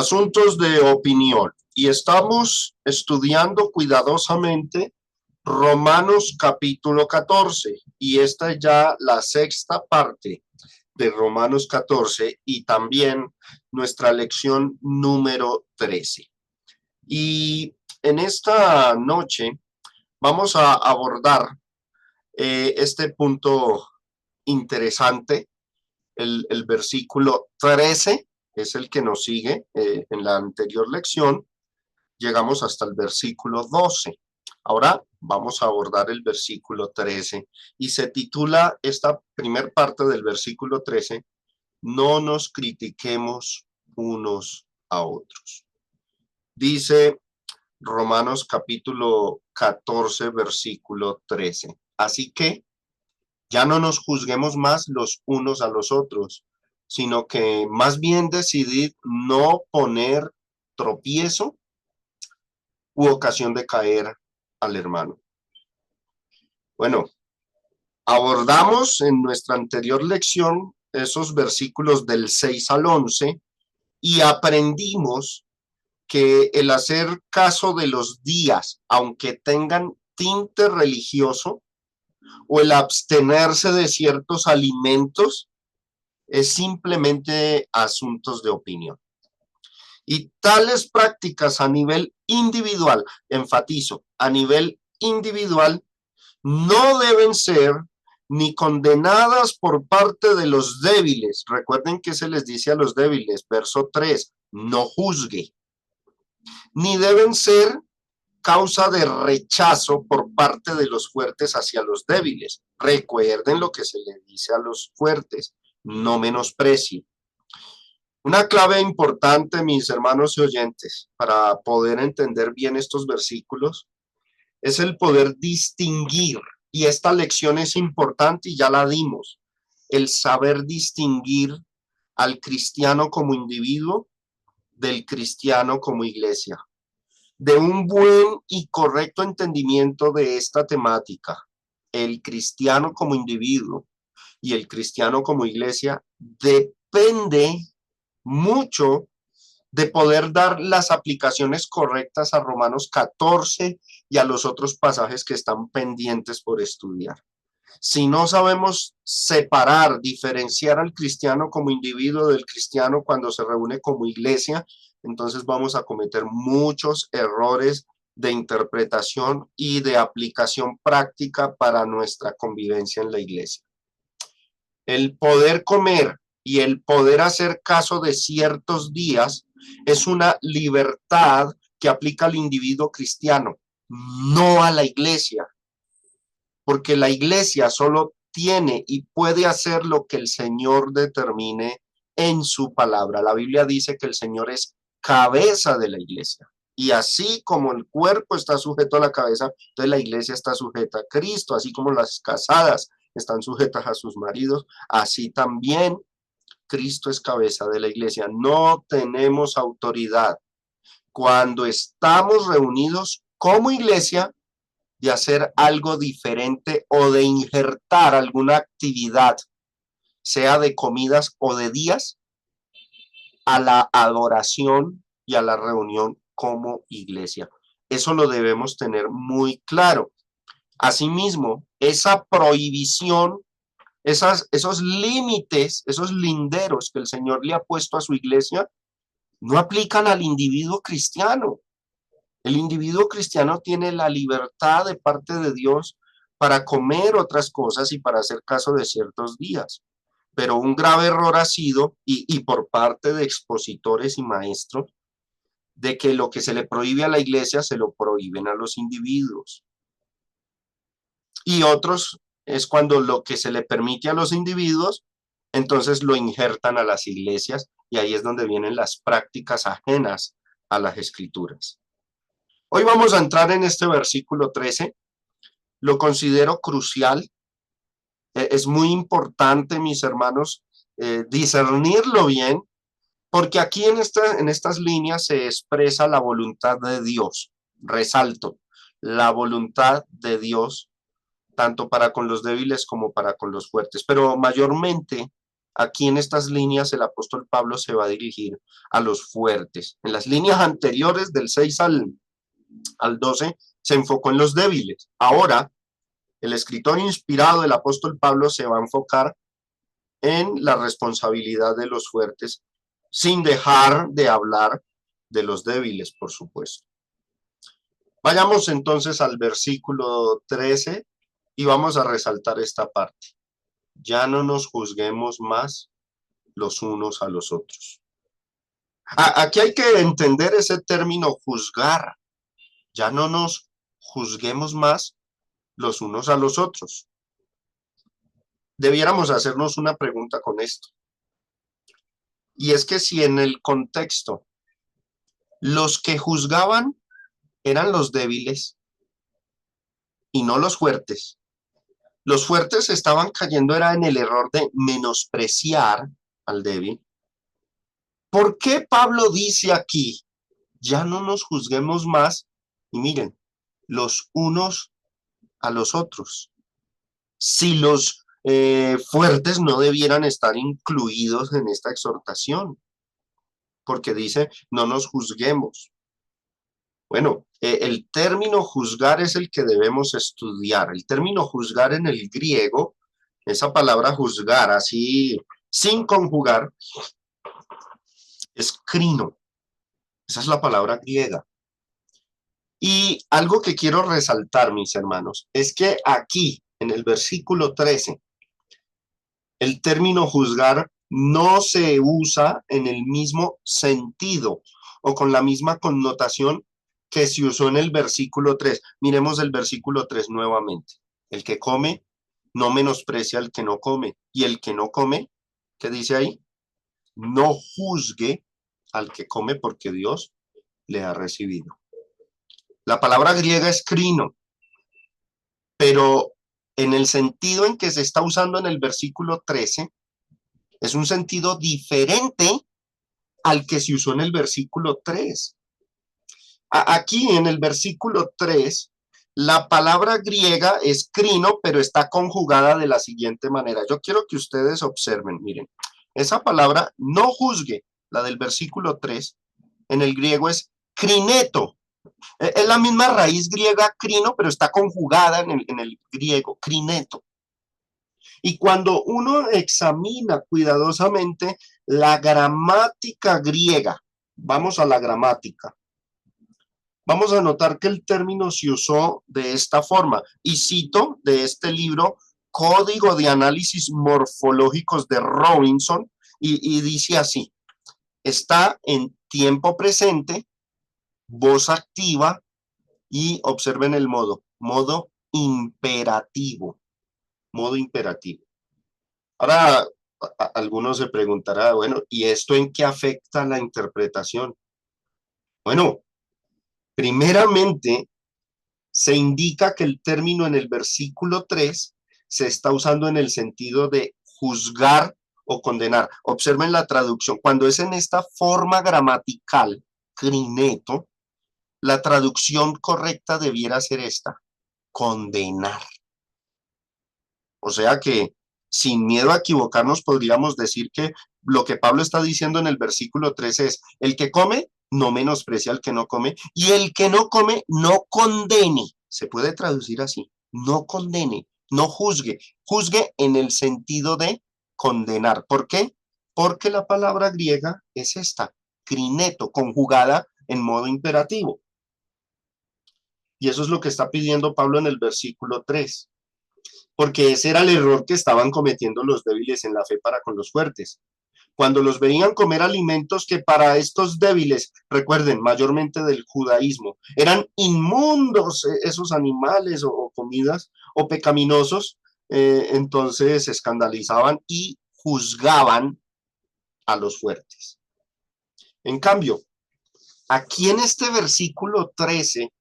Asuntos de opinión. Y estamos estudiando cuidadosamente Romanos capítulo 14. Y esta es ya la sexta parte de Romanos 14 y también nuestra lección número 13. Y en esta noche vamos a abordar este punto interesante. El versículo 13 es el que nos sigue en la anterior lección. Llegamos hasta el versículo 12. Ahora vamos a abordar el versículo 13 y se titula esta primer parte del versículo 13, no nos critiquemos unos a otros. Dice Romanos capítulo 14, versículo 13. Así que ya no nos juzguemos más los unos a los otros, sino que más bien decidid no poner tropiezo u ocasión de caer al hermano. Bueno, abordamos en nuestra anterior lección esos versículos del 6 al 11 y aprendimos que el hacer caso de los días, aunque tengan tinte religioso, o el abstenerse de ciertos alimentos, es simplemente asuntos de opinión. Y tales prácticas a nivel individual, enfatizo, a nivel individual, no deben ser ni condenadas por parte de los débiles. Recuerden que se les dice a los débiles, verso 3, no juzgue. Ni deben ser causa de rechazo por parte de los fuertes hacia los débiles. Recuerden lo que se les dice a los fuertes, no menosprecie. Una clave importante, mis hermanos y oyentes, para poder entender bien estos versículos, es el poder distinguir, y esta lección es importante y ya la dimos, el saber distinguir al cristiano como individuo del cristiano como iglesia. De un buen y correcto entendimiento de esta temática, el cristiano como individuo y el cristiano como iglesia depende mucho de poder dar las aplicaciones correctas a Romanos 14 y a los otros pasajes que están pendientes por estudiar. Si no sabemos separar, diferenciar al cristiano como individuo del cristiano cuando se reúne como iglesia, entonces vamos a cometer muchos errores de interpretación y de aplicación práctica para nuestra convivencia en la iglesia. El poder comer y el poder hacer caso de ciertos días es una libertad que aplica al individuo cristiano, no a la iglesia, porque la iglesia solo tiene y puede hacer lo que el Señor determine en su palabra. La Biblia dice que el Señor es cabeza de la iglesia. Y así como el cuerpo está sujeto a la cabeza, entonces la iglesia está sujeta a Cristo, así como las casadas están sujetas a sus maridos, así también Cristo es cabeza de la iglesia. No tenemos autoridad cuando estamos reunidos como iglesia de hacer algo diferente o de injertar alguna actividad, sea de comidas o de días, a la adoración y a la reunión como iglesia. Eso lo debemos tener muy claro. Asimismo, esa prohibición, esos límites, esos linderos que el Señor le ha puesto a su iglesia, no aplican al individuo cristiano. El individuo cristiano tiene la libertad de parte de Dios para comer otras cosas y para hacer caso de ciertos días. Pero un grave error ha sido, y por parte de expositores y maestros, de que lo que se le prohíbe a la iglesia se lo prohíben a los individuos. Y otros es cuando lo que se le permite a los individuos, entonces lo injertan a las iglesias, y ahí es donde vienen las prácticas ajenas a las escrituras. Hoy vamos a entrar en este versículo 13. Lo considero crucial. Es muy importante, mis hermanos, discernirlo bien, porque aquí en estas líneas se expresa la voluntad de Dios. Resalto, la voluntad de Dios, tanto para con los débiles como para con los fuertes. Pero mayormente Aquí en estas líneas el apóstol Pablo se va a dirigir a los fuertes. En las líneas anteriores del 6 al 12 se enfocó en los débiles. Ahora, el escritor inspirado del apóstol Pablo se va a enfocar en la responsabilidad de los fuertes, sin dejar de hablar de los débiles, por supuesto. Vayamos entonces al versículo 13 y vamos a resaltar esta parte. Ya no nos juzguemos más los unos a los otros. Aquí hay que entender ese término juzgar. Ya no nos juzguemos más los unos a los otros. Debiéramos hacernos una pregunta con esto. Y es que si en el contexto los que juzgaban eran los débiles y no los fuertes estaban cayendo era en el error de menospreciar al débil. ¿Por qué Pablo dice aquí, ya no nos juzguemos más? Y miren, los unos a los otros. Si los fuertes no debieran estar incluidos en esta exhortación, porque dice, no nos juzguemos. Bueno, el término juzgar es el que debemos estudiar. El término juzgar en el griego, esa palabra juzgar, así sin conjugar, es crino. Esa es la palabra griega. Y algo que quiero resaltar, mis hermanos, es que aquí, en el versículo 13, el término juzgar no se usa en el mismo sentido o con la misma connotación que se usó en el versículo 3. Miremos el versículo 3 nuevamente. El que come no menosprecia al que no come. Y el que no come, ¿qué dice ahí? No juzgue al que come porque Dios le ha recibido. La palabra griega es crino, pero en el sentido en que se está usando en el versículo 13, es un sentido diferente al que se usó en el versículo 3. Aquí en el versículo 3, la palabra griega es crino, pero está conjugada de la siguiente manera. Yo quiero que ustedes observen, miren, esa palabra no juzgue, la del versículo 3, en el griego es crineto. Es la misma raíz griega crino, pero está conjugada en el griego crineto. Y cuando uno examina cuidadosamente la gramática griega, vamos a la gramática, vamos a notar que el término se usó de esta forma. Y cito de este libro, Código de Análisis Morfológicos de Robinson, y dice así, está en tiempo presente, voz activa, y observen el modo imperativo, modo imperativo. Ahora, algunos se preguntará, bueno, ¿y esto en qué afecta la interpretación? Bueno, primeramente, se indica que el término en el versículo 3 se está usando en el sentido de juzgar o condenar. Observen la traducción. Cuando es en esta forma gramatical, crineto, la traducción correcta debiera ser esta, condenar. O sea que sin miedo a equivocarnos podríamos decir que lo que Pablo está diciendo en el versículo 13 es, el que come no menosprecia al que no come y el que no come no condene. Se puede traducir así, no condene, no juzgue, juzgue en el sentido de condenar. ¿Por qué? Porque la palabra griega es esta, crineto, conjugada en modo imperativo. Y eso es lo que está pidiendo Pablo en el versículo 3. Porque ese era el error que estaban cometiendo los débiles en la fe para con los fuertes. Cuando los veían comer alimentos que para estos débiles, recuerden, mayormente del judaísmo, eran inmundos esos animales o comidas o pecaminosos, entonces se escandalizaban y juzgaban a los fuertes. En cambio, aquí en este versículo 13,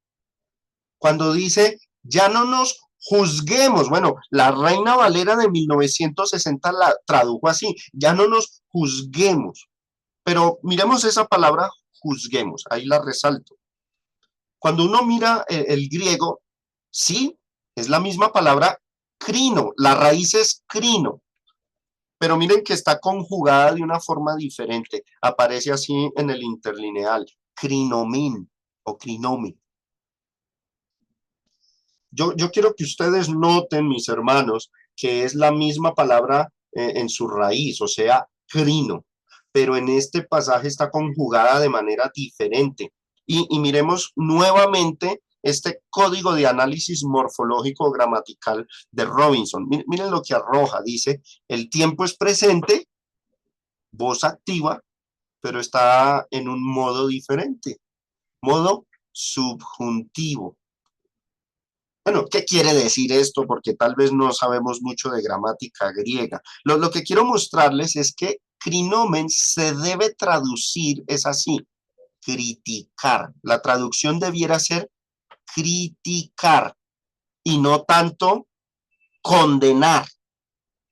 cuando dice, ya no nos juzguemos. Bueno, la Reina Valera de 1960 la tradujo así, ya no nos juzguemos. Pero miremos esa palabra juzguemos, ahí la resalto. Cuando uno mira el griego, sí, es la misma palabra crino, la raíz es crino, pero miren que está conjugada de una forma diferente. Aparece así en el interlineal, crinomen o crinome. Yo quiero que ustedes noten, mis hermanos, que es la misma palabra en su raíz, o sea, crino, pero en este pasaje está conjugada de manera diferente. Y miremos nuevamente este código de análisis morfológico gramatical de Robinson. Miren lo que arroja, dice, el tiempo es presente, voz activa, pero está en un modo diferente, modo subjuntivo. Bueno, ¿qué quiere decir esto? Porque tal vez no sabemos mucho de gramática griega. Lo que quiero mostrarles es que crinomen se debe traducir, es así, criticar. La traducción debiera ser criticar y no tanto condenar.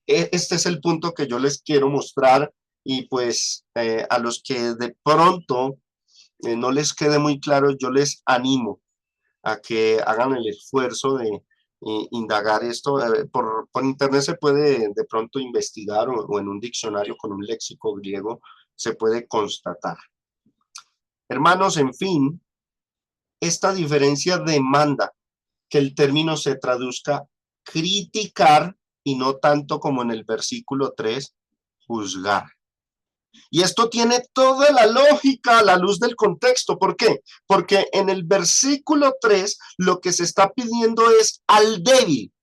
Este es el punto que yo les quiero mostrar y pues a los que de pronto no les quede muy claro, yo les animo a que hagan el esfuerzo de indagar esto. Por internet se puede de pronto investigar o en un diccionario con un léxico griego se puede constatar. Hermanos, en fin, esta diferencia demanda que el término se traduzca criticar y no tanto como en el versículo 3, juzgar. Y esto tiene toda la lógica a la luz del contexto. ¿Por qué? Porque en el versículo 3 lo que se está pidiendo es al débil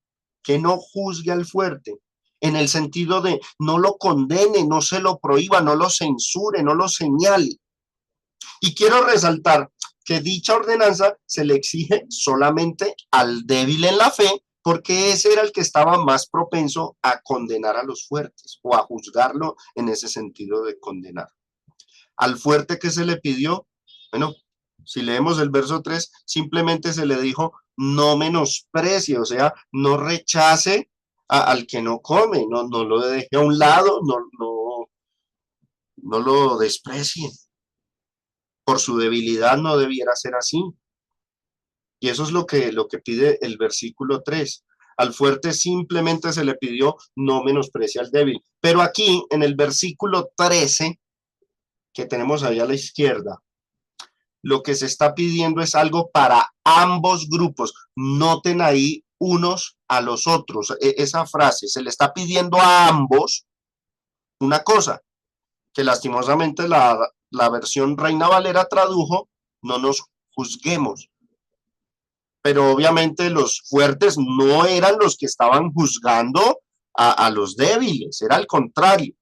que no juzgue al fuerte, en el sentido de no lo condene, no se lo prohíba, no lo censure, no lo señale. Y quiero resaltar que dicha ordenanza se le exige solamente al débil en la fe, porque ese era el que estaba más propenso a condenar a los fuertes o a juzgarlo en ese sentido de condenar. Al fuerte que se le pidió, bueno, si leemos el verso 3, simplemente se le dijo, no menosprecie, o sea, no rechace al que no come, no lo deje a un lado, no lo desprecie. Por su debilidad no debiera ser así. Y eso es lo que pide el versículo 3. Al fuerte simplemente se le pidió no menosprecie al débil. Pero aquí, en el versículo 13, que tenemos ahí a la izquierda, lo que se está pidiendo es algo para ambos grupos. Noten ahí unos a los otros. Esa frase, se le está pidiendo a ambos una cosa, que lastimosamente la versión Reina Valera tradujo, no nos juzguemos. Pero obviamente los fuertes no eran los que estaban juzgando a los débiles, era al contrario.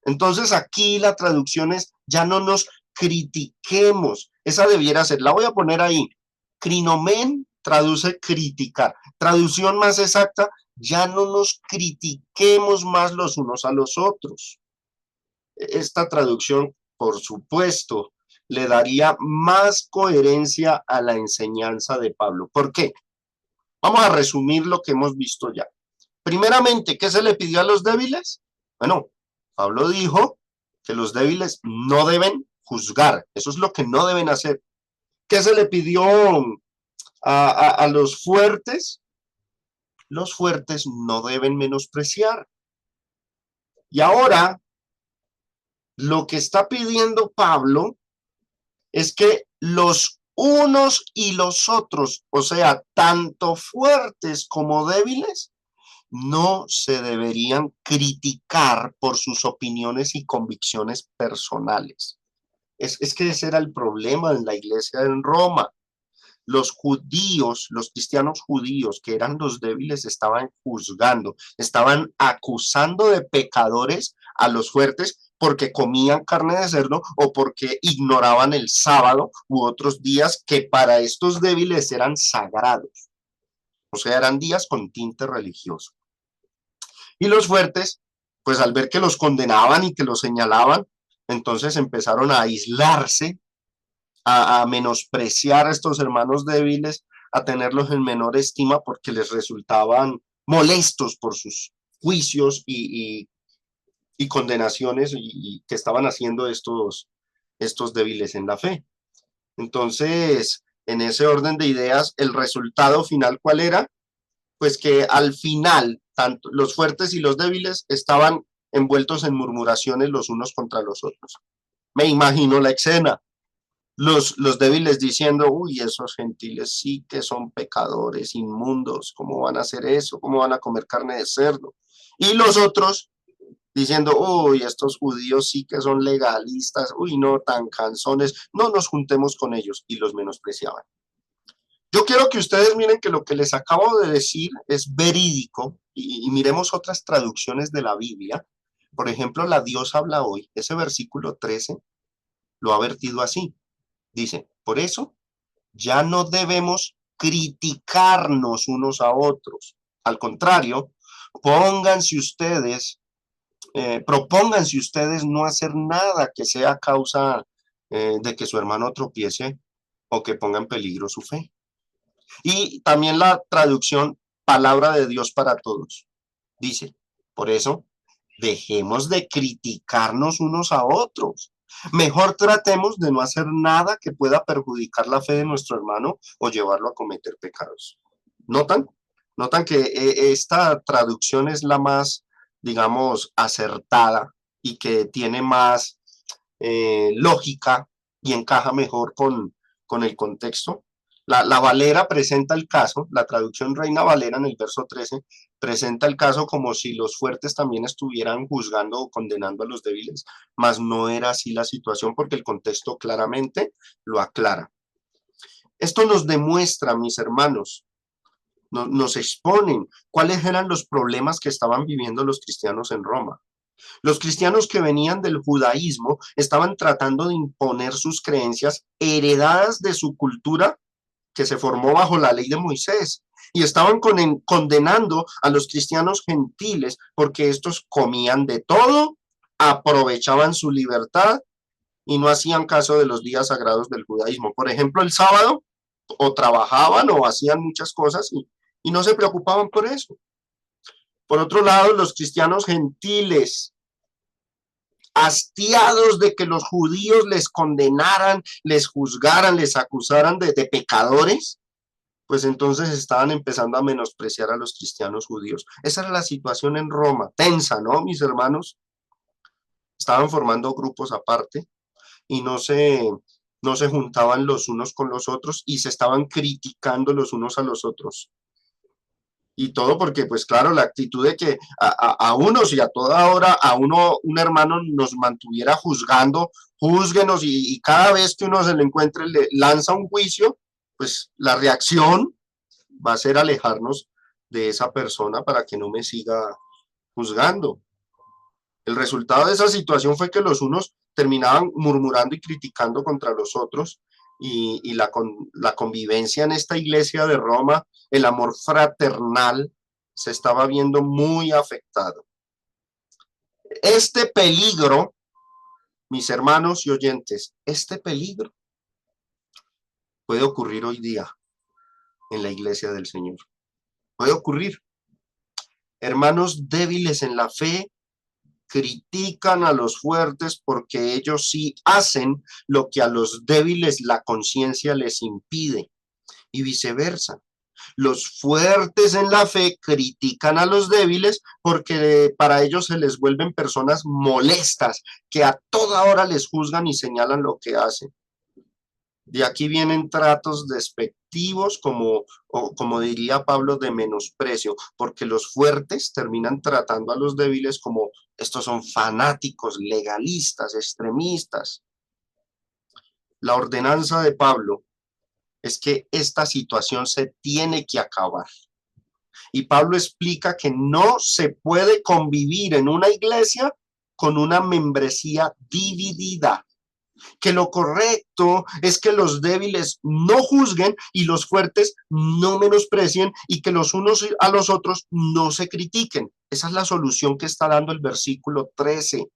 Entonces aquí la traducción es, ya no nos critiquemos, esa debiera ser, la voy a poner ahí, crinomen traduce criticar, traducción más exacta, ya no nos critiquemos más los unos a los otros. Esta traducción, por supuesto, le daría más coherencia a la enseñanza de Pablo. ¿Por qué? Vamos a resumir lo que hemos visto ya. Primeramente, ¿qué se le pidió a los débiles? Bueno, Pablo dijo que los débiles no deben juzgar. Eso es lo que no deben hacer. ¿Qué se le pidió a los fuertes? Los fuertes no deben menospreciar. Y ahora, lo que está pidiendo Pablo es que los unos y los otros, o sea, tanto fuertes como débiles, no se deberían criticar por sus opiniones y convicciones personales. Es que ese era el problema en la iglesia en Roma. Los judíos, los cristianos judíos, que eran los débiles, estaban juzgando, estaban acusando de pecadores a los fuertes porque comían carne de cerdo o porque ignoraban el sábado u otros días que para estos débiles eran sagrados. O sea, eran días con tinte religioso. Y los fuertes, pues al ver que los condenaban y que los señalaban, entonces empezaron a aislarse, a menospreciar a estos hermanos débiles, a tenerlos en menor estima porque les resultaban molestos por sus juicios y condenaciones y que estaban haciendo estos débiles en la fe. Entonces, en ese orden de ideas, el resultado final, ¿cuál era? Pues que al final, tanto los fuertes y los débiles estaban envueltos en murmuraciones los unos contra los otros. Me imagino la escena. Los débiles diciendo, uy, esos gentiles sí que son pecadores, inmundos, ¿cómo van a hacer eso? ¿Cómo van a comer carne de cerdo? Y los otros diciendo, uy, estos judíos sí que son legalistas, uy, no, tan canzones, no nos juntemos con ellos, y los menospreciaban. Yo quiero que ustedes miren que lo que les acabo de decir es verídico, y miremos otras traducciones de la Biblia. Por ejemplo, la Dios habla hoy, ese versículo 13 lo ha vertido así. Dice, por eso ya no debemos criticarnos unos a otros. Al contrario, pónganse ustedes, propónganse ustedes no hacer nada que sea causa de que su hermano tropiece o que ponga en peligro su fe. Y también la traducción palabra de Dios para todos. Dice, por eso, dejemos de criticarnos unos a otros. Mejor tratemos de no hacer nada que pueda perjudicar la fe de nuestro hermano o llevarlo a cometer pecados. ¿Notan? Notan que esta traducción es la más, digamos, acertada y que tiene más lógica y encaja mejor con el contexto. La Valera presenta el caso, la traducción Reina Valera en el verso 13, presenta el caso como si los fuertes también estuvieran juzgando o condenando a los débiles, mas no era así la situación porque el contexto claramente lo aclara. Esto nos demuestra, mis hermanos, nos exponen cuáles eran los problemas que estaban viviendo los cristianos en Roma. Los cristianos que venían del judaísmo estaban tratando de imponer sus creencias heredadas de su cultura que se formó bajo la ley de Moisés y estaban condenando a los cristianos gentiles porque estos comían de todo, aprovechaban su libertad y no hacían caso de los días sagrados del judaísmo. Por ejemplo, el sábado o trabajaban o hacían muchas cosas y no se preocupaban por eso. Por otro lado, los cristianos gentiles, hastiados de que los judíos les condenaran, les juzgaran, les acusaran de pecadores, pues entonces estaban empezando a menospreciar a los cristianos judíos. Esa era la situación en Roma, tensa, ¿no, mis hermanos? Estaban formando grupos aparte y no se juntaban los unos con los otros y se estaban criticando los unos a los otros. Y todo porque, pues claro, la actitud de que a unos y a toda hora a uno, un hermano nos mantuviera juzgando, júzguenos y cada vez que uno se le encuentre le lanza un juicio, pues la reacción va a ser alejarnos de esa persona para que no me siga juzgando. El resultado de esa situación fue que los unos terminaban murmurando y criticando contra los otros y la convivencia en esta iglesia de Roma, el amor fraternal, se estaba viendo muy afectado. Este peligro, mis hermanos y oyentes, este peligro puede ocurrir hoy día en la iglesia del Señor. Puede ocurrir. Hermanos débiles en la fe critican a los fuertes porque ellos sí hacen lo que a los débiles la conciencia les impide y viceversa. Los fuertes en la fe critican a los débiles porque para ellos se les vuelven personas molestas que a toda hora les juzgan y señalan lo que hacen. De aquí vienen tratos despectivos, como diría Pablo, de menosprecio, porque los fuertes terminan tratando a los débiles como estos son fanáticos, legalistas, extremistas. La ordenanza de Pablo es que esta situación se tiene que acabar. Y Pablo explica que no se puede convivir en una iglesia con una membresía dividida, que lo correcto es que los débiles no juzguen y los fuertes no menosprecien y que los unos a los otros no se critiquen. Esa es la solución que está dando el versículo 13.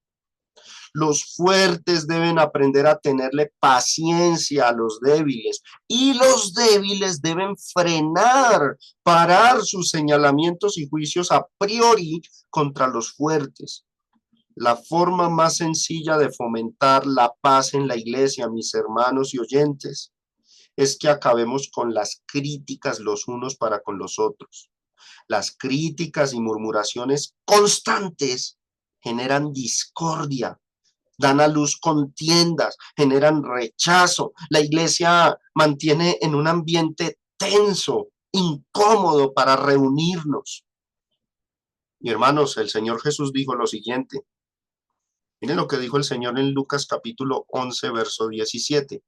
Los fuertes deben aprender a tenerle paciencia a los débiles y los débiles deben parar sus señalamientos y juicios a priori contra los fuertes. La forma más sencilla de fomentar la paz en la iglesia, mis hermanos y oyentes, es que acabemos con las críticas los unos para con los otros. Las críticas y murmuraciones constantes generan discordia, dan a luz contiendas, generan rechazo. La iglesia mantiene en un ambiente tenso, incómodo para reunirnos. Y hermanos, el Señor Jesús dijo lo siguiente. Miren lo que dijo el Señor en Lucas capítulo 11, verso 17.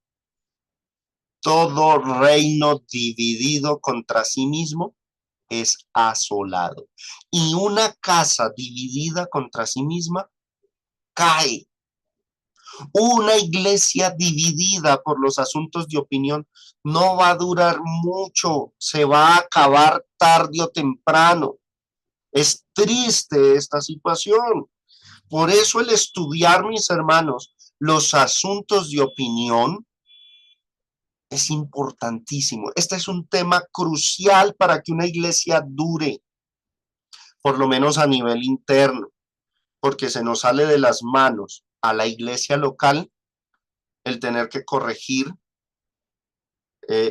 Todo reino dividido contra sí mismo es asolado. Y una casa dividida contra sí misma cae. Una iglesia dividida por los asuntos de opinión no va a durar mucho, se va a acabar tarde o temprano. Es triste esta situación. Por eso el estudiar, mis hermanos, los asuntos de opinión es importantísimo. Este es un tema crucial para que una iglesia dure, por lo menos a nivel interno, porque se nos sale de las manos a la iglesia local el tener que corregir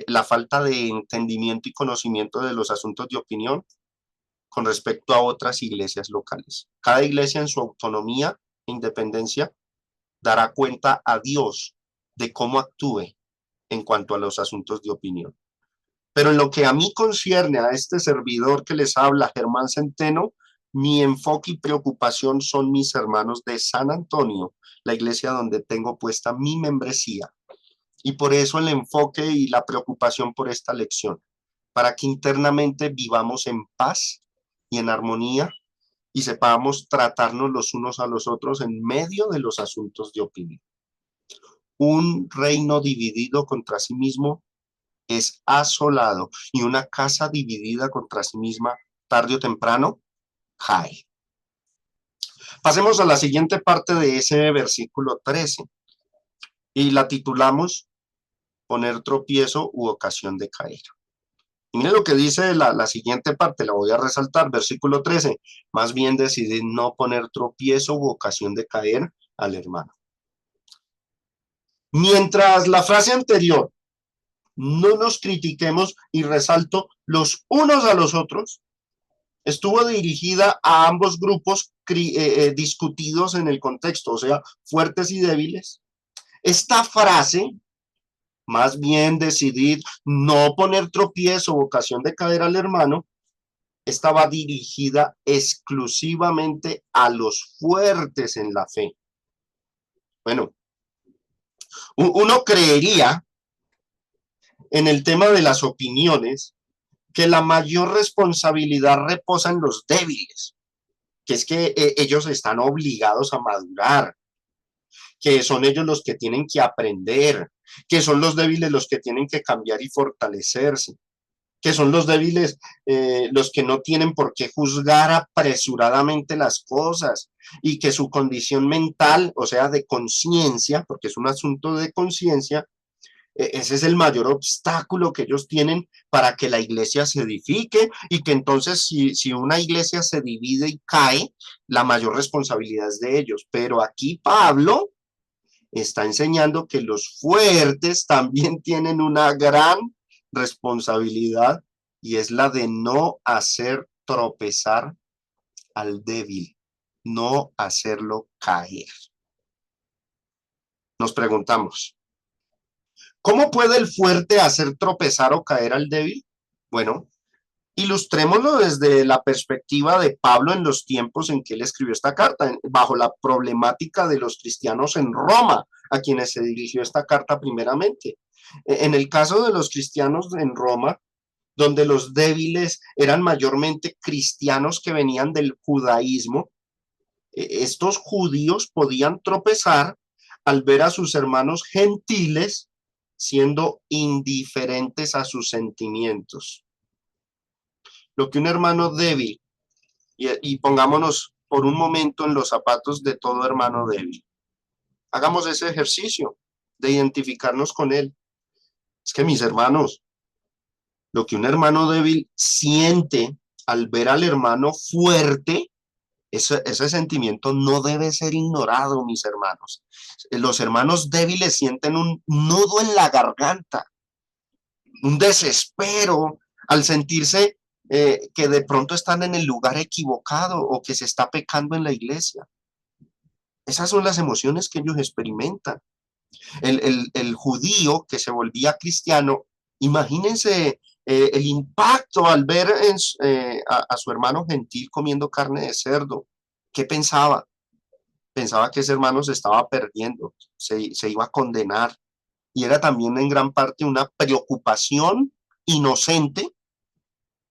la falta de entendimiento y conocimiento de los asuntos de opinión con respecto a otras iglesias locales. Cada iglesia en su autonomía e independencia dará cuenta a Dios de cómo actúe en cuanto a los asuntos de opinión. Pero en lo que a mí concierne a este servidor que les habla, Germán Centeno, mi enfoque y preocupación son mis hermanos de San Antonio, la iglesia donde tengo puesta mi membresía. Y por eso el enfoque y la preocupación por esta lección, para que internamente vivamos en paz y en armonía y sepamos tratarnos los unos a los otros en medio de los asuntos de opinión. Un reino dividido contra sí mismo es asolado y una casa dividida contra sí misma, tarde o temprano, cae. Pasemos a la siguiente parte de ese versículo 13 y la titulamos poner tropiezo u ocasión de caer. Y miren lo que dice la siguiente parte, la voy a resaltar, versículo 13. Más bien decidid no poner tropiezo u ocasión de caer al hermano. Mientras la frase anterior, no nos critiquemos, y resalto, los unos a los otros, estuvo dirigida a ambos grupos discutidos en el contexto, o sea, fuertes y débiles. Esta frase, más bien decidid no poner tropiezo o ocasión de caer al hermano, estaba dirigida exclusivamente a los fuertes en la fe. Bueno, uno creería en el tema de las opiniones que la mayor responsabilidad reposa en los débiles, que es que ellos están obligados a madurar, que son ellos los que tienen que aprender, que son los débiles los que tienen que cambiar y fortalecerse, que son los débiles los que no tienen por qué juzgar apresuradamente las cosas y que su condición mental, o sea, de conciencia, porque es un asunto de conciencia, ese es el mayor obstáculo que ellos tienen para que la iglesia se edifique y que entonces si una iglesia se divide y cae, la mayor responsabilidad es de ellos. Pero aquí Pablo está enseñando que los fuertes también tienen una gran responsabilidad y es la de no hacer tropezar al débil, no hacerlo caer. Nos preguntamos, ¿cómo puede el fuerte hacer tropezar o caer al débil? Bueno, ilustrémoslo desde la perspectiva de Pablo en los tiempos en que él escribió esta carta, bajo la problemática de los cristianos en Roma, a quienes se dirigió esta carta primeramente. En el caso de los cristianos en Roma, donde los débiles eran mayormente cristianos que venían del judaísmo, estos judíos podían tropezar al ver a sus hermanos gentiles siendo indiferentes a sus sentimientos. Lo que un hermano débil, y pongámonos por un momento en los zapatos de todo hermano débil, hagamos ese ejercicio de identificarnos con él. Es que mis hermanos, lo que un hermano débil siente al ver al hermano fuerte, ese sentimiento no debe ser ignorado, mis hermanos. Los hermanos débiles sienten un nudo en la garganta, un desespero al sentirse que de pronto están en el lugar equivocado o que se está pecando en la iglesia. Esas son las emociones que ellos experimentan. El judío que se volvía cristiano, imagínense el impacto al ver a su hermano gentil comiendo carne de cerdo. ¿Qué pensaba? Pensaba que ese hermano se estaba perdiendo, se iba a condenar. Y era también en gran parte una preocupación inocente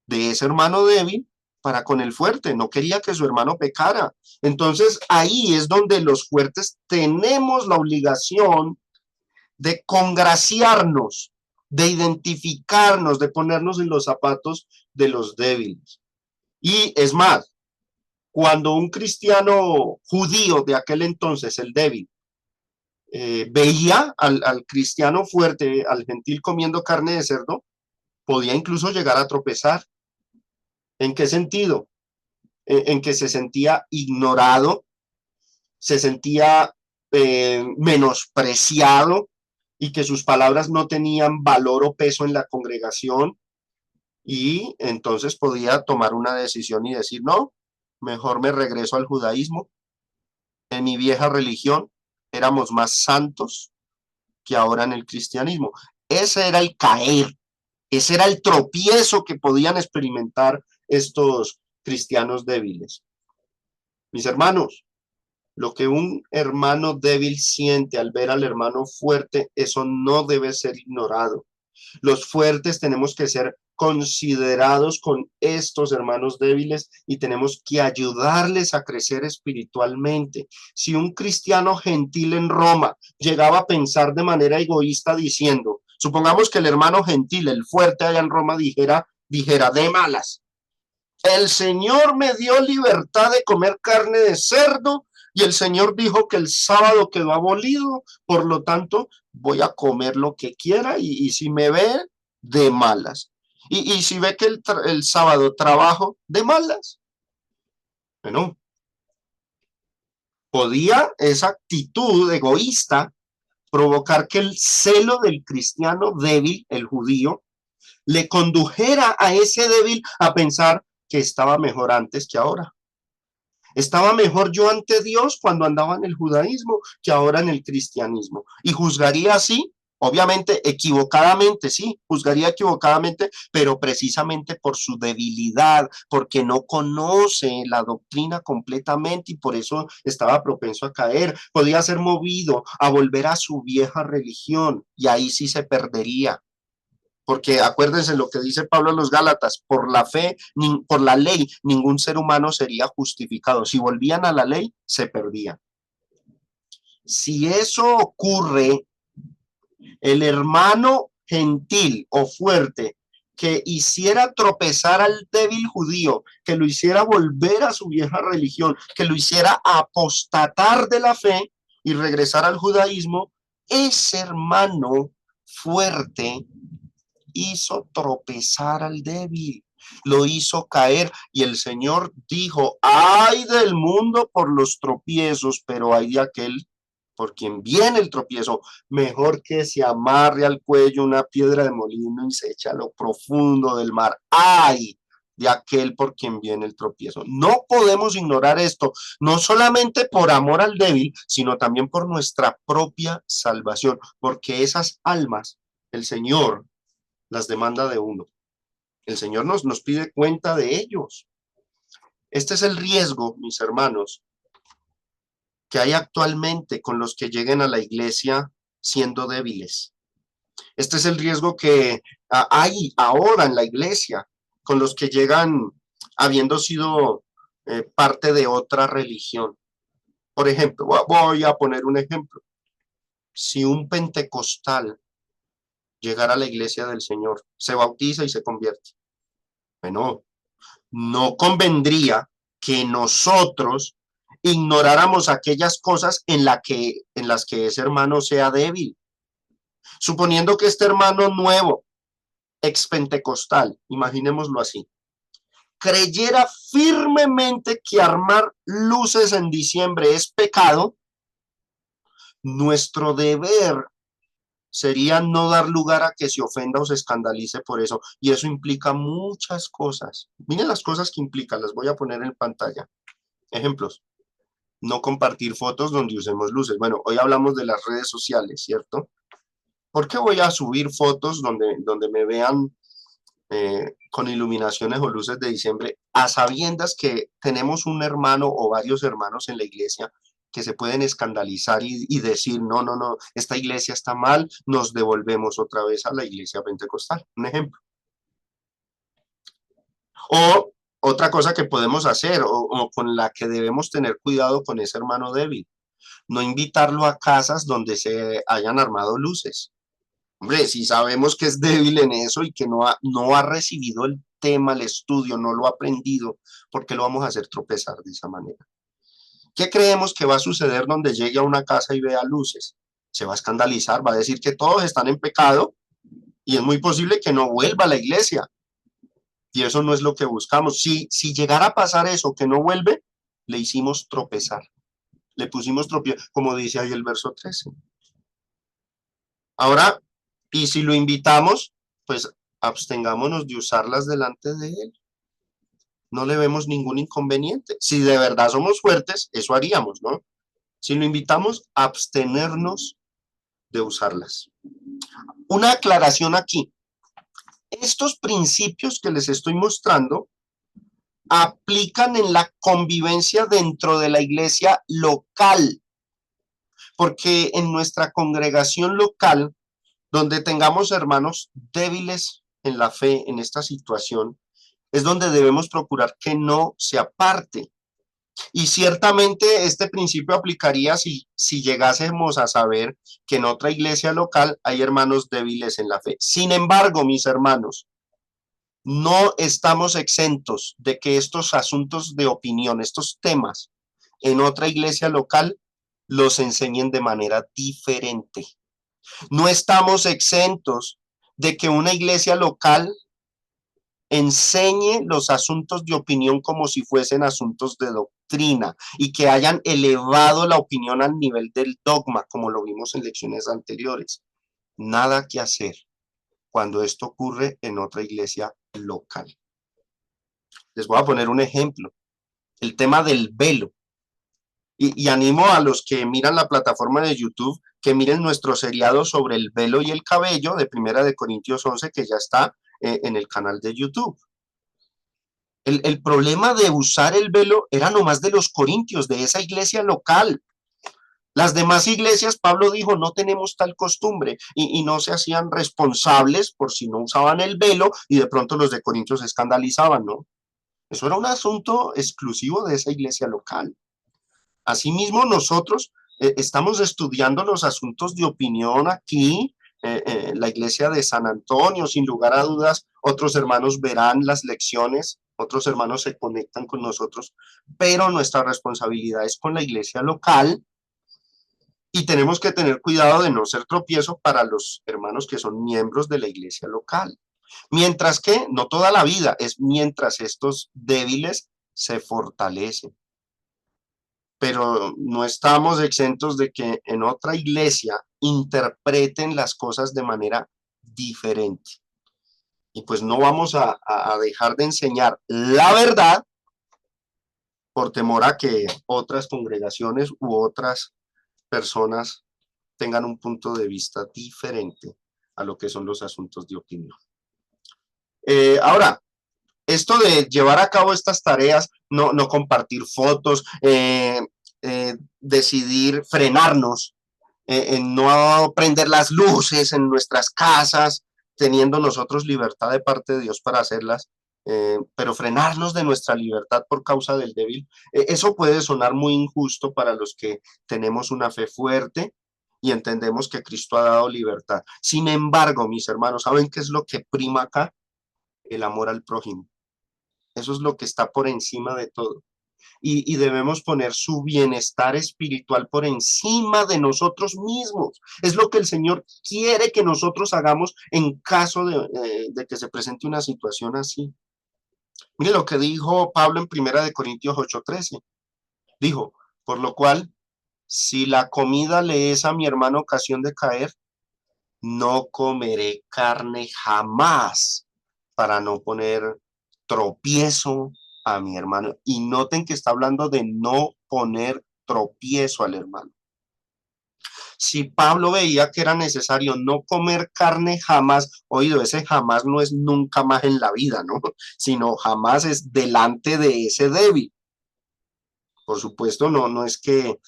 de ese hermano débil para con el fuerte. No quería que su hermano pecara. Entonces ahí es donde los fuertes tenemos la obligación de congraciarnos, de identificarnos, de ponernos en los zapatos de los débiles. Y es más, cuando un cristiano judío de aquel entonces, el débil, veía al cristiano fuerte, al gentil comiendo carne de cerdo, podía incluso llegar a tropezar. ¿En qué sentido? En que se sentía ignorado, se sentía menospreciado y que sus palabras no tenían valor o peso en la congregación, y entonces podía tomar una decisión y decir, no, mejor me regreso al judaísmo. En mi vieja religión éramos más santos que ahora en el cristianismo. Ese era el caer, ese era el tropiezo que podían experimentar estos cristianos débiles. Mis hermanos, lo que un hermano débil siente al ver al hermano fuerte, eso no debe ser ignorado. Los fuertes tenemos que ser considerados con estos hermanos débiles y tenemos que ayudarles a crecer espiritualmente. Si un cristiano gentil en Roma llegaba a pensar de manera egoísta diciendo, supongamos que el hermano gentil, el fuerte allá en Roma dijera de malas, el Señor me dio libertad de comer carne de cerdo y el Señor dijo que el sábado quedó abolido, por lo tanto voy a comer lo que quiera y si me ve, de malas. Y si ve que el sábado trabajo, de malas. Bueno, podía esa actitud egoísta provocar que el celo del cristiano débil, el judío, le condujera a ese débil a pensar que estaba mejor antes que ahora. Estaba mejor yo ante Dios cuando andaba en el judaísmo que ahora en el cristianismo. Y juzgaría así, obviamente equivocadamente, sí, juzgaría equivocadamente, pero precisamente por su debilidad, porque no conoce la doctrina completamente y por eso estaba propenso a caer. Podía ser movido a volver a su vieja religión y ahí sí se perdería. Porque acuérdense lo que dice Pablo a los Gálatas, por la fe, por la ley, ningún ser humano sería justificado. Si volvían a la ley, se perdían. Si eso ocurre, el hermano gentil o fuerte que hiciera tropezar al débil judío, que lo hiciera volver a su vieja religión, que lo hiciera apostatar de la fe y regresar al judaísmo, ese hermano fuerte hizo tropezar al débil, lo hizo caer y el Señor dijo, ay del mundo por los tropiezos, pero hay de aquel por quien viene el tropiezo, mejor que se amarre al cuello una piedra de molino y se echa a lo profundo del mar. Ay de aquel por quien viene el tropiezo. No podemos ignorar esto, no solamente por amor al débil, sino también por nuestra propia salvación, porque esas almas, el Señor las demanda de uno. El Señor nos pide cuenta de ellos. Este es el riesgo, mis hermanos, que hay actualmente con los que lleguen a la iglesia siendo débiles. Este es el riesgo que hay ahora en la iglesia con los que llegan habiendo sido parte de otra religión. Por ejemplo, voy a poner un ejemplo. Si un pentecostal llegara a la iglesia del Señor, se bautiza y se convierte. Bueno, no convendría que nosotros ignoráramos aquellas cosas en las que ese hermano sea débil. Suponiendo que este hermano nuevo, expentecostal, imaginémoslo así, creyera firmemente que armar luces en diciembre es pecado, nuestro deber sería no dar lugar a que se ofenda o se escandalice por eso. Y eso implica muchas cosas. Miren las cosas que implica, las voy a poner en pantalla. Ejemplos. No compartir fotos donde usemos luces. Bueno, hoy hablamos de las redes sociales, ¿cierto? ¿Por qué voy a subir fotos donde me vean con iluminaciones o luces de diciembre, a sabiendas que tenemos un hermano o varios hermanos en la iglesia que se pueden escandalizar y decir, no, no, no, esta iglesia está mal, nos devolvemos otra vez a la iglesia pentecostal? Un ejemplo. O otra cosa que podemos hacer o con la que debemos tener cuidado con ese hermano débil, no invitarlo a casas donde se hayan armado luces. Hombre, si sabemos que es débil en eso y que no ha recibido el tema, el estudio, no lo ha aprendido, ¿por qué lo vamos a hacer tropezar de esa manera? ¿Qué creemos que va a suceder donde llegue a una casa y vea luces? Se va a escandalizar, va a decir que todos están en pecado y es muy posible que no vuelva a la iglesia. Y eso no es lo que buscamos. Si llegara a pasar eso, que no vuelve, le hicimos tropezar. Le pusimos tropiezo, como dice ahí el verso 13. Ahora, y si lo invitamos, pues abstengámonos de usarlas delante de él. No le vemos ningún inconveniente. Si de verdad somos fuertes, eso haríamos, ¿no? Si lo invitamos, abstenernos de usarlas. Una aclaración aquí. Estos principios que les estoy mostrando aplican en la convivencia dentro de la iglesia local, porque en nuestra congregación local, donde tengamos hermanos débiles en la fe en esta situación, es donde debemos procurar que no se aparte. Y ciertamente este principio aplicaría si llegásemos a saber que en otra iglesia local hay hermanos débiles en la fe. Sin embargo, mis hermanos, no estamos exentos de que estos asuntos de opinión, estos temas, en otra iglesia local los enseñen de manera diferente. No estamos exentos de que una iglesia local enseñe los asuntos de opinión como si fuesen asuntos de doctrina y que hayan elevado la opinión al nivel del dogma, como lo vimos en lecciones anteriores. Nada que hacer cuando esto ocurre en otra iglesia local. Les voy a poner un ejemplo, el tema del velo. Y animo a los que miran la plataforma de YouTube que miren nuestro seriado sobre el velo y el cabello de Primera de Corintios 11, que ya está en el canal de YouTube. El problema de usar el velo era nomás de los corintios, de esa iglesia local. Las demás iglesias, Pablo dijo, no tenemos tal costumbre y no se hacían responsables por si no usaban el velo y de pronto los de Corintios se escandalizaban, ¿no? Eso era un asunto exclusivo de esa iglesia local. Asimismo, nosotros estamos estudiando los asuntos de opinión aquí, la iglesia de San Antonio, sin lugar a dudas, otros hermanos verán las lecciones, otros hermanos se conectan con nosotros, pero nuestra responsabilidad es con la iglesia local y tenemos que tener cuidado de no ser tropiezo para los hermanos que son miembros de la iglesia local. Mientras que, no toda la vida, es mientras estos débiles se fortalecen. Pero no estamos exentos de que en otra iglesia interpreten las cosas de manera diferente. Y pues no vamos a dejar de enseñar la verdad por temor a que otras congregaciones u otras personas tengan un punto de vista diferente a lo que son los asuntos de opinión. Ahora, esto de llevar a cabo estas tareas, no compartir fotos, decidir frenarnos, en no prender las luces en nuestras casas, teniendo nosotros libertad de parte de Dios para hacerlas, pero frenarnos de nuestra libertad por causa del débil, eso puede sonar muy injusto para los que tenemos una fe fuerte y entendemos que Cristo ha dado libertad. Sin embargo, mis hermanos, ¿saben qué es lo que prima acá? El amor al prójimo. Eso es lo que está por encima de todo. Y debemos poner su bienestar espiritual por encima de nosotros mismos. Es lo que el Señor quiere que nosotros hagamos en caso de que se presente una situación así. Mire lo que dijo Pablo en Primera de Corintios 8:13. Dijo, por lo cual, si la comida le es a mi hermano ocasión de caer, no comeré carne jamás para no poner tropiezo a mi hermano. Y noten que está hablando de no poner tropiezo al hermano. Si Pablo veía que era necesario no comer carne jamás, oído, ese jamás no es nunca más en la vida, ¿no? Sino jamás es delante de ese débil. Por supuesto, no es que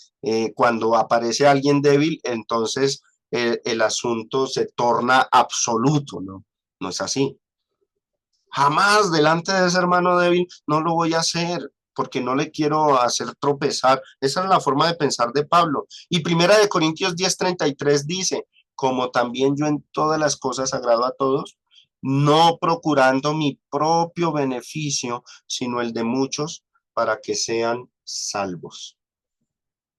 cuando aparece alguien débil, entonces el asunto se torna absoluto, ¿no? No es así. Jamás delante de ese hermano débil no lo voy a hacer porque no le quiero hacer tropezar. Esa es la forma de pensar de Pablo. Y Primera de Corintios 10:33 dice, como también yo en todas las cosas agrado a todos, no procurando mi propio beneficio, sino el de muchos, para que sean salvos.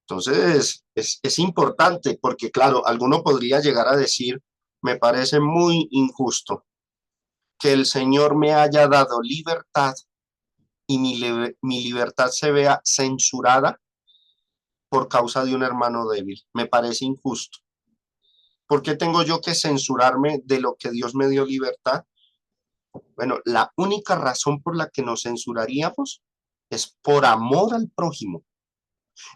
Entonces, es importante porque, claro, alguno podría llegar a decir, me parece muy injusto que el Señor me haya dado libertad y mi libertad se vea censurada por causa de un hermano débil. Me parece injusto. ¿Por qué tengo yo que censurarme de lo que Dios me dio libertad? Bueno, la única razón por la que nos censuraríamos es por amor al prójimo,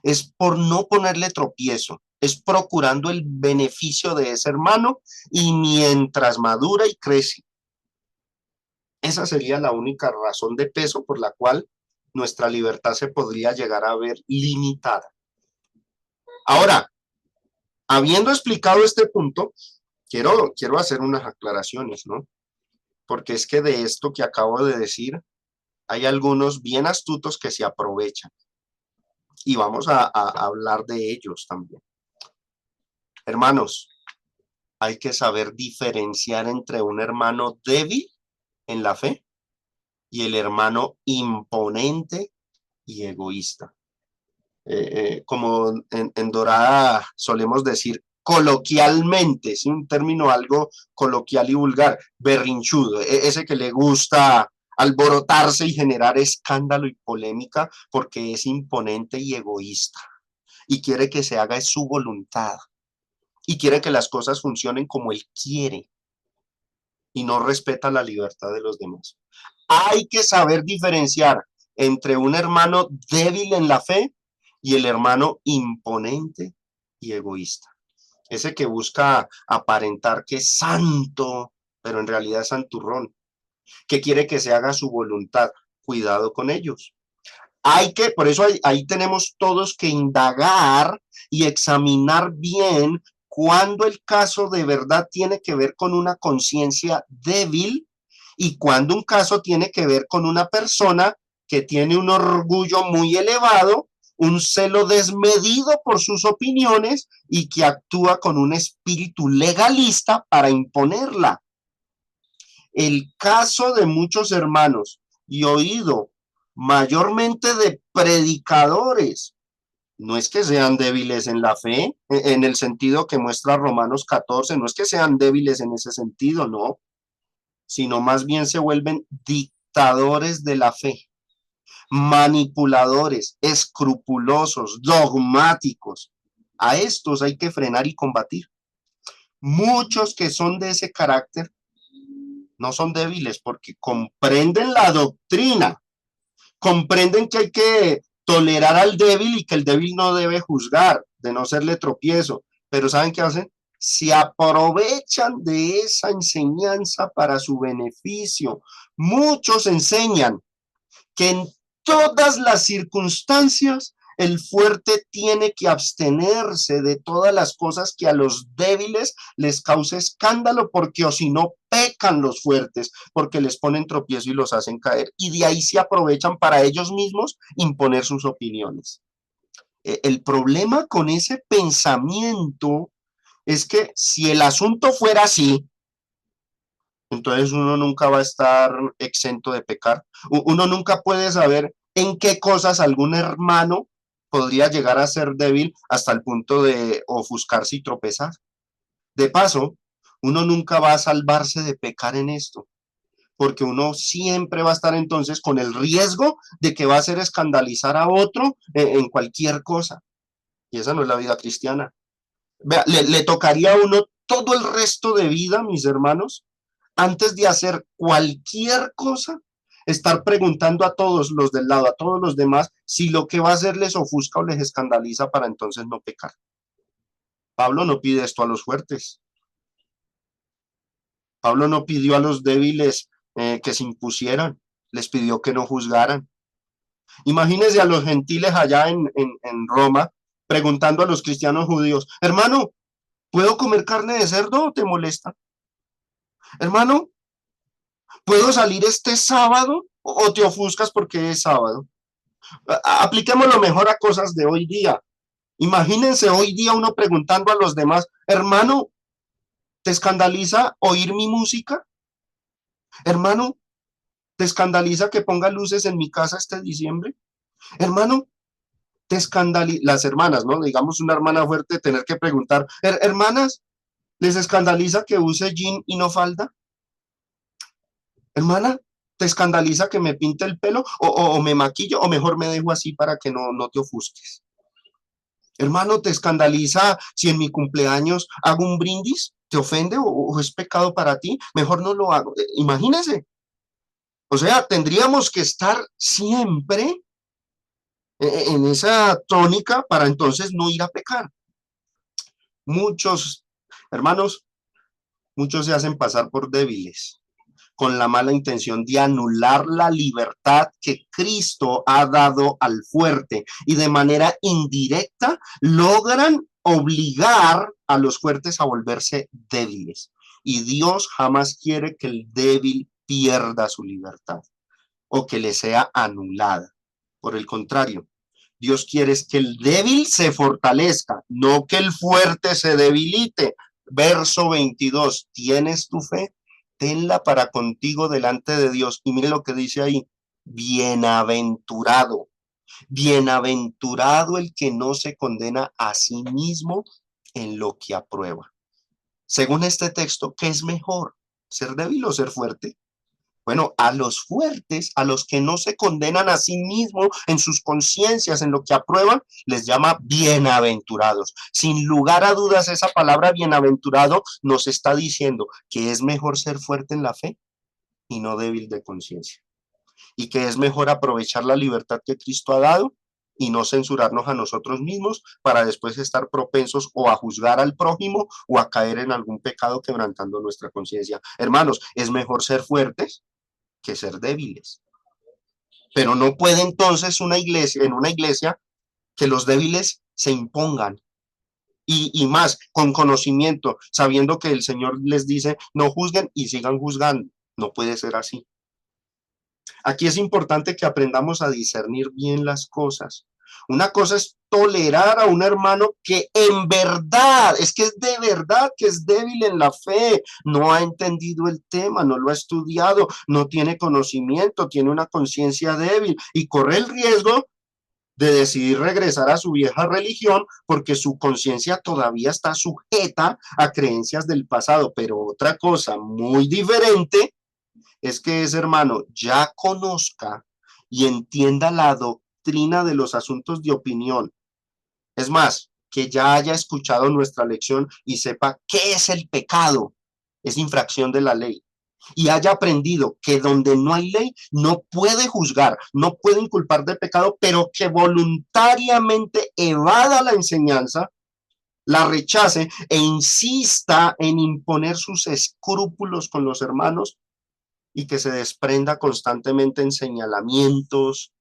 es por no ponerle tropiezo, es procurando el beneficio de ese hermano y mientras madura y crece. Esa sería la única razón de peso por la cual nuestra libertad se podría llegar a ver limitada. Ahora, habiendo explicado este punto, quiero hacer unas aclaraciones, ¿no? Porque es que de esto que acabo de decir, hay algunos bien astutos que se aprovechan. Y vamos a hablar de ellos también. Hermanos, hay que saber diferenciar entre un hermano débil en la fe y el hermano imponente y egoísta. Como en Dorada solemos decir coloquialmente, es un término algo coloquial y vulgar, berrinchudo, ese que le gusta alborotarse y generar escándalo y polémica porque es imponente y egoísta y quiere que se haga su voluntad y quiere que las cosas funcionen como él quiere y no respeta la libertad de los demás. Hay que saber diferenciar entre un hermano débil en la fe y el hermano imponente y egoísta. Ese que busca aparentar que es santo, pero en realidad es santurrón, que quiere que se haga su voluntad. Cuidado con ellos. Por eso ahí tenemos todos que indagar y examinar bien cuando el caso de verdad tiene que ver con una conciencia débil y cuando un caso tiene que ver con una persona que tiene un orgullo muy elevado, un celo desmedido por sus opiniones y que actúa con un espíritu legalista para imponerla. El caso de muchos hermanos y oído mayormente de predicadores, no es que sean débiles en la fe, en el sentido que muestra Romanos 14, no es que sean débiles en ese sentido, no, sino más bien se vuelven dictadores de la fe, manipuladores, escrupulosos, dogmáticos. A estos hay que frenar y combatir. Muchos que son de ese carácter no son débiles porque comprenden la doctrina, comprenden que hay que tolerar al débil y que el débil no debe juzgar, de no serle tropiezo. Pero ¿saben qué hacen? Se aprovechan de esa enseñanza para su beneficio. Muchos enseñan que en todas las circunstancias el fuerte tiene que abstenerse de todas las cosas que a los débiles les cause escándalo, porque o si no pecan los fuertes, porque les ponen tropiezo y los hacen caer. Y de ahí se aprovechan para ellos mismos imponer sus opiniones. El problema con ese pensamiento es que si el asunto fuera así, entonces uno nunca va a estar exento de pecar. Uno nunca puede saber en qué cosas algún hermano podría llegar a ser débil hasta el punto de ofuscarse y tropezar. De paso, uno nunca va a salvarse de pecar en esto, porque uno siempre va a estar entonces con el riesgo de que va a hacer escandalizar a otro en cualquier cosa. Y esa no es la vida cristiana. Vea, le tocaría a uno todo el resto de vida, mis hermanos, antes de hacer cualquier cosa, estar preguntando a todos los del lado, a todos los demás, si lo que va a hacer les ofusca o les escandaliza para entonces no pecar. Pablo no pide esto a los fuertes. Pablo no pidió a los débiles que se impusieran, les pidió que no juzgaran. Imagínense a los gentiles allá en Roma preguntando a los cristianos judíos, hermano, ¿puedo comer carne de cerdo o te molesta? Hermano, ¿puedo salir este sábado o te ofuscas porque es sábado? Apliquémoslo mejor a cosas de hoy día. Imagínense hoy día uno preguntando a los demás, hermano, ¿te escandaliza oír mi música? Hermano, ¿te escandaliza que ponga luces en mi casa este diciembre? Hermano, ¿te escandaliza? Las hermanas, ¿no? Digamos una hermana fuerte tener que preguntar, hermanas, ¿les escandaliza que use jean y no falda? Hermana, ¿te escandaliza que me pinte el pelo o me maquillo o mejor me dejo así para que no te ofusques? Hermano, ¿te escandaliza si en mi cumpleaños hago un brindis? ¿Te ofende o es pecado para ti? Mejor no lo hago. Imagínense. O sea, tendríamos que estar siempre en esa tónica para entonces no ir a pecar. Muchos, hermanos, muchos se hacen pasar por débiles con la mala intención de anular la libertad que Cristo ha dado al fuerte y de manera indirecta logran obligar a los fuertes a volverse débiles. Y Dios jamás quiere que el débil pierda su libertad o que le sea anulada. Por el contrario, Dios quiere es que el débil se fortalezca, no que el fuerte se debilite. Verso 22, ¿tienes tu fe? Tenla para contigo delante de Dios. Y mire lo que dice ahí, bienaventurado, bienaventurado el que no se condena a sí mismo en lo que aprueba. Según este texto, ¿qué es mejor? ¿Ser débil o ser fuerte? Bueno, a los fuertes, a los que no se condenan a sí mismos en sus conciencias, en lo que aprueban, les llama bienaventurados. Sin lugar a dudas, esa palabra bienaventurado nos está diciendo que es mejor ser fuerte en la fe y no débil de conciencia. Y que es mejor aprovechar la libertad que Cristo ha dado y no censurarnos a nosotros mismos para después estar propensos o a juzgar al prójimo o a caer en algún pecado quebrantando nuestra conciencia. Hermanos, es mejor ser fuertes que ser débiles. Pero no puede entonces en una iglesia, que los débiles se impongan. Y más, con conocimiento, sabiendo que el Señor les dice, no juzguen y sigan juzgando. No puede ser así. Aquí es importante que aprendamos a discernir bien las cosas. Una cosa es tolerar a un hermano que en verdad, es que es de verdad que es débil en la fe, no ha entendido el tema, no lo ha estudiado, no tiene conocimiento, tiene una conciencia débil y corre el riesgo de decidir regresar a su vieja religión porque su conciencia todavía está sujeta a creencias del pasado. Pero otra cosa muy diferente es que ese hermano ya conozca y entienda la doctrina de los asuntos de opinión. Es más, que ya haya escuchado nuestra lección y sepa qué es el pecado, es infracción de la ley. Y haya aprendido que donde no hay ley no puede juzgar, no puede inculpar de pecado, pero que voluntariamente evada la enseñanza, la rechace e insista en imponer sus escrúpulos con los hermanos y que se desprenda constantemente en señalamientos,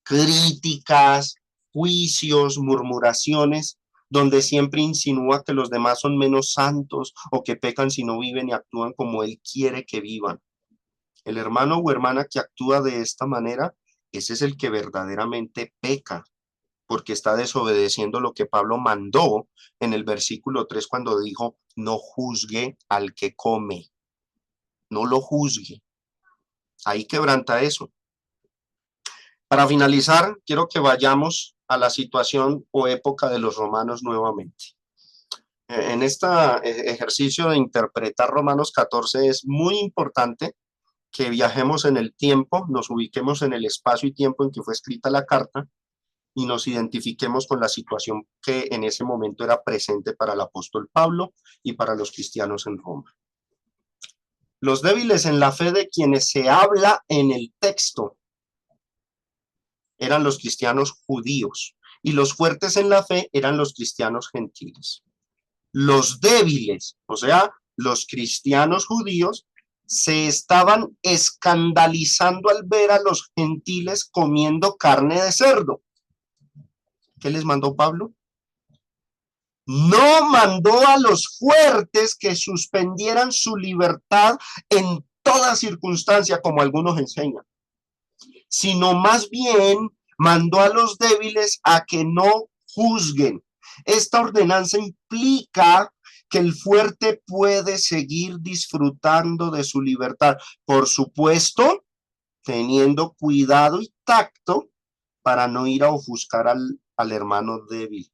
críticas, juicios, murmuraciones, donde siempre insinúa que los demás son menos santos o que pecan si no viven y actúan como él quiere que vivan. El hermano o hermana que actúa de esta manera, ese es el que verdaderamente peca, porque está desobedeciendo lo que Pablo mandó en el versículo 3 cuando dijo, no juzgue al que come, no lo juzgue. Ahí quebranta eso. Para finalizar, quiero que vayamos a la situación o época de los romanos nuevamente. En este ejercicio de interpretar Romanos 14 es muy importante que viajemos en el tiempo, nos ubiquemos en el espacio y tiempo en que fue escrita la carta y nos identifiquemos con la situación que en ese momento era presente para el apóstol Pablo y para los cristianos en Roma. Los débiles en la fe de quienes se habla en el texto eran los cristianos judíos y los fuertes en la fe eran los cristianos gentiles. Los débiles, o sea, los cristianos judíos, se estaban escandalizando al ver a los gentiles comiendo carne de cerdo. ¿Qué les mandó Pablo? No mandó a los fuertes que suspendieran su libertad en toda circunstancia, como algunos enseñan, sino más bien mandó a los débiles a que no juzguen. Esta ordenanza implica que el fuerte puede seguir disfrutando de su libertad, por supuesto, teniendo cuidado y tacto para no ir a ofuscar al hermano débil.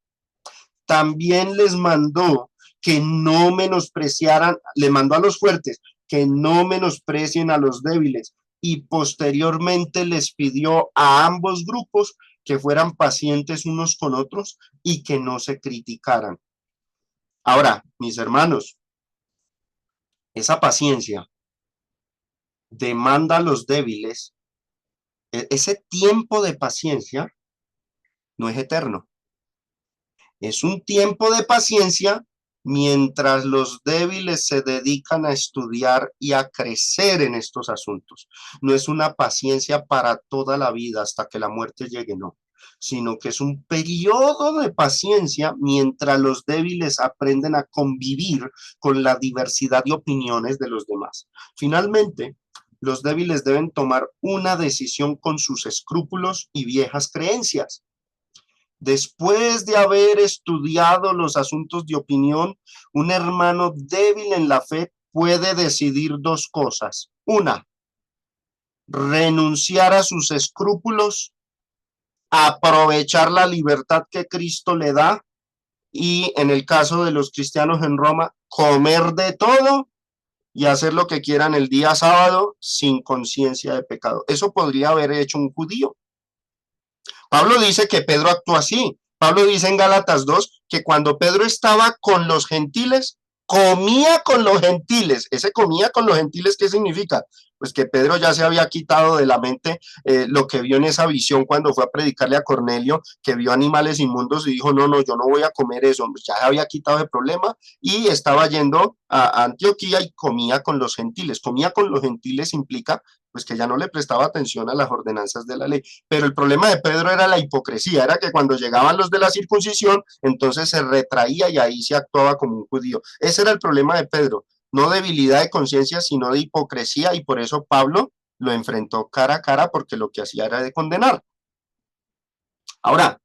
También les mandó que no menospreciaran, le mandó a los fuertes que no menosprecien a los débiles, y posteriormente les pidió a ambos grupos que fueran pacientes unos con otros y que no se criticaran. Ahora, mis hermanos, esa paciencia demanda a los débiles, ese tiempo de paciencia no es eterno. Es un tiempo de paciencia mientras los débiles se dedican a estudiar y a crecer en estos asuntos. No es una paciencia para toda la vida hasta que la muerte llegue, no, sino que es un periodo de paciencia mientras los débiles aprenden a convivir con la diversidad de opiniones de los demás. Finalmente, los débiles deben tomar una decisión con sus escrúpulos y viejas creencias. Después de haber estudiado los asuntos de opinión, un hermano débil en la fe puede decidir dos cosas. Una, renunciar a sus escrúpulos, aprovechar la libertad que Cristo le da y, en el caso de los cristianos en Roma, comer de todo y hacer lo que quieran el día sábado sin conciencia de pecado. Eso podría haber hecho un judío. Pablo dice que Pedro actuó así. Pablo dice en Gálatas 2 que cuando Pedro estaba con los gentiles, comía con los gentiles. Ese comía con los gentiles, ¿qué significa? Pues que Pedro ya se había quitado de la mente lo que vio en esa visión cuando fue a predicarle a Cornelio, que vio animales inmundos y dijo, no, no, yo no voy a comer eso. Ya se había quitado el problema y estaba yendo a Antioquía y comía con los gentiles. Comía con los gentiles implica pues que ya no le prestaba atención a las ordenanzas de la ley. Pero el problema de Pedro era la hipocresía, era que cuando llegaban los de la circuncisión, entonces se retraía y ahí se actuaba como un judío. Ese era el problema de Pedro, no debilidad de conciencia, sino de hipocresía, y por eso Pablo lo enfrentó cara a cara, porque lo que hacía era de condenar. Ahora,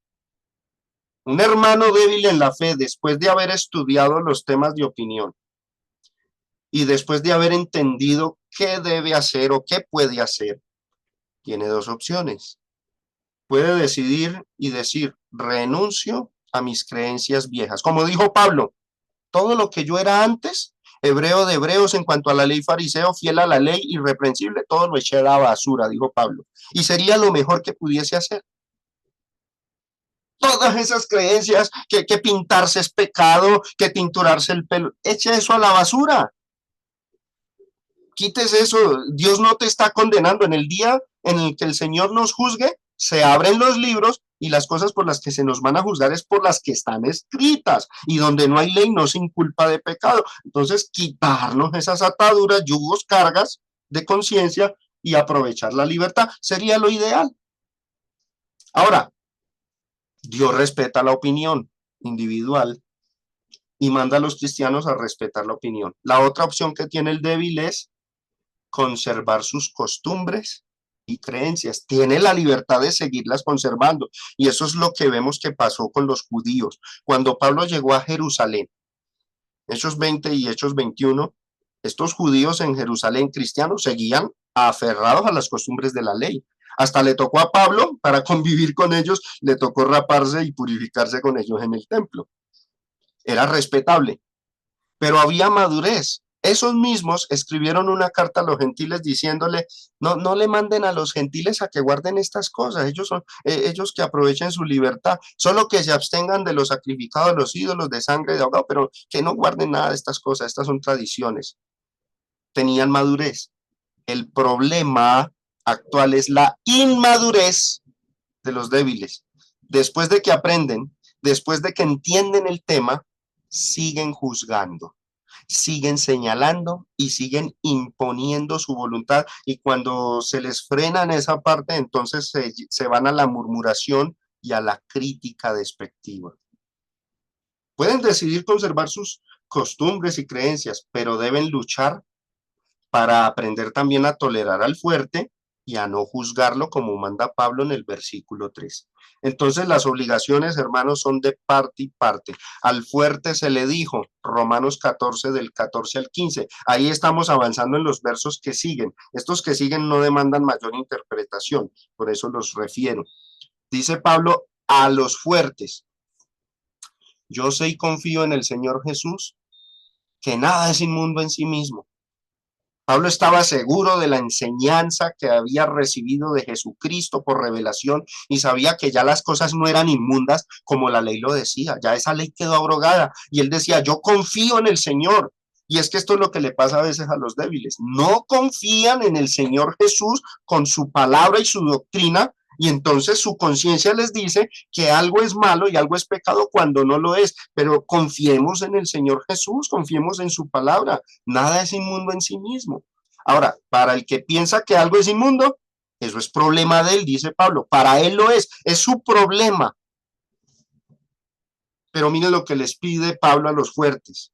un hermano débil en la fe, después de haber estudiado los temas de opinión y después de haber entendido qué debe hacer o qué puede hacer, tiene dos opciones. Puede decidir y decir, renuncio a mis creencias viejas. Como dijo Pablo, todo lo que yo era antes, hebreo de hebreos en cuanto a la ley, fariseo, fiel a la ley, irreprensible, todo lo eché a la basura, dijo Pablo. Y sería lo mejor que pudiese hacer. Todas esas creencias, que pintarse es pecado, que tinturarse el pelo, eche eso a la basura. Quites eso, Dios no te está condenando. En el día en el que el Señor nos juzgue, se abren los libros y las cosas por las que se nos van a juzgar es por las que están escritas, y donde no hay ley no se inculpa de pecado. Entonces, quitarnos esas ataduras, yugos, cargas de conciencia y aprovechar la libertad sería lo ideal. Ahora, Dios respeta la opinión individual y manda a los cristianos a respetar la opinión. La otra opción que tiene el débil es conservar sus costumbres y creencias. Tiene la libertad de seguirlas conservando. Y eso es lo que vemos que pasó con los judíos. Cuando Pablo llegó a Jerusalén, Hechos 20 y Hechos 21, estos judíos en Jerusalén cristianos seguían aferrados a las costumbres de la ley. Hasta le tocó a Pablo, para convivir con ellos, le tocó raparse y purificarse con ellos en el templo. Era respetable, pero había madurez. Esos mismos escribieron una carta a los gentiles diciéndole, no, no le manden a los gentiles a que guarden estas cosas, ellos son ellos que aprovechen su libertad, solo que se abstengan de los sacrificados de los ídolos, de sangre, de ahogado, pero que no guarden nada de estas cosas, estas son tradiciones. tenían madurez. El problema actual es la inmadurez de los débiles. Después de que aprenden, después de que entienden el tema, siguen juzgando, siguen señalando y siguen imponiendo su voluntad. Y cuando se les frena en esa parte, entonces se van a la murmuración y a la crítica despectiva. Pueden decidir conservar sus costumbres y creencias, pero deben luchar para aprender también a tolerar al fuerte y a no juzgarlo como manda Pablo en el versículo 3. Entonces las obligaciones, hermanos, son de parte y parte. Al fuerte se le dijo, Romanos 14 del 14 al 15. Ahí estamos avanzando en los versos que siguen. Estos que siguen no demandan mayor interpretación, por eso los refiero. Dice Pablo a los fuertes, yo sé y confío en el Señor Jesús, que nada es inmundo en sí mismo. Pablo estaba seguro de la enseñanza que había recibido de Jesucristo por revelación y sabía que ya las cosas no eran inmundas como la ley lo decía, ya esa ley quedó abrogada y él decía, yo confío en el Señor. Y es que esto es lo que le pasa a veces a los débiles, no confían en el Señor Jesús con su palabra y su doctrina, y entonces su conciencia les dice que algo es malo y algo es pecado cuando no lo es, pero confiemos en el Señor Jesús, confiemos en su palabra, nada es inmundo en sí mismo. Ahora, para el que piensa que algo es inmundo, eso es problema de él, dice Pablo, para él lo es su problema. Pero miren lo que les pide Pablo a los fuertes.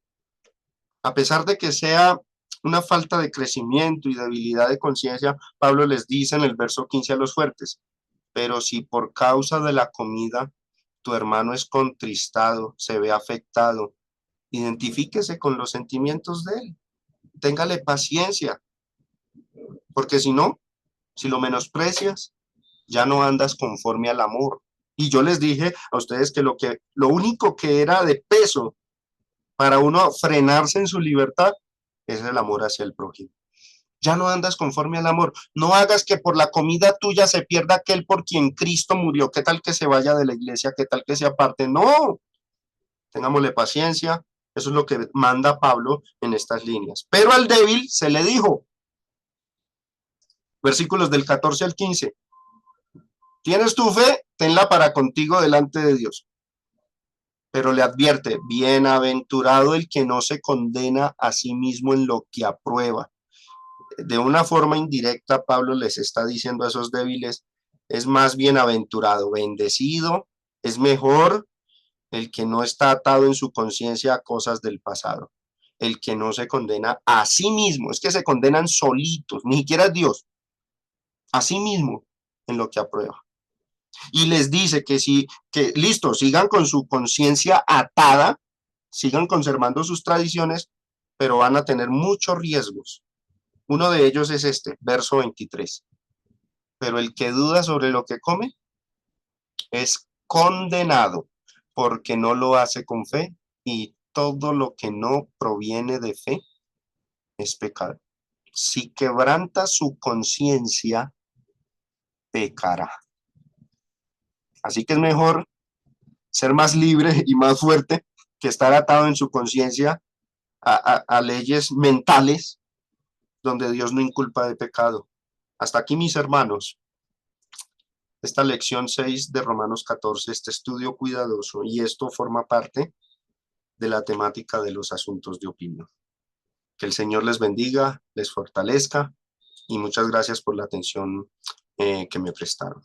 A pesar de que sea una falta de crecimiento y debilidad de conciencia, Pablo les dice en el verso 15 a los fuertes, pero si por causa de la comida tu hermano es contristado, se ve afectado, identifíquese con los sentimientos de él, téngale paciencia, porque si no, si lo menosprecias, ya no andas conforme al amor. Y yo les dije a ustedes que lo único que era de peso para uno frenarse en su libertad es el amor hacia el prójimo. Ya no andas conforme al amor. No hagas que por la comida tuya se pierda aquel por quien Cristo murió. ¿Qué tal que se vaya de la iglesia? ¿Qué tal que se aparte? No, tengámosle paciencia. Eso es lo que manda Pablo en estas líneas. Pero al débil se le dijo, versículos del 14 al 15, tienes tu fe, tenla para contigo delante de Dios. Pero le advierte, bienaventurado el que no se condena a sí mismo en lo que aprueba. De una forma indirecta, Pablo les está diciendo a esos débiles, es más bienaventurado, bendecido, es mejor el que no está atado en su conciencia a cosas del pasado, el que no se condena a sí mismo, es que se condenan solitos, ni siquiera a Dios, a sí mismo en lo que aprueba. Y les dice que que listo, sigan con su conciencia atada, sigan conservando sus tradiciones, pero van a tener muchos riesgos. Uno de ellos es este, verso 23. Pero el que duda sobre lo que come es condenado porque no lo hace con fe y todo lo que no proviene de fe es pecado. Si quebranta su conciencia, pecará. Así que es mejor ser más libre y más fuerte que estar atado en su conciencia a leyes mentales donde Dios no inculpa de pecado. Hasta aquí, mis hermanos, esta lección 6 de Romanos 14, este estudio cuidadoso, y esto forma parte de la temática de los asuntos de opinión. Que el Señor les bendiga, les fortalezca, y muchas gracias por la atención que me prestaron.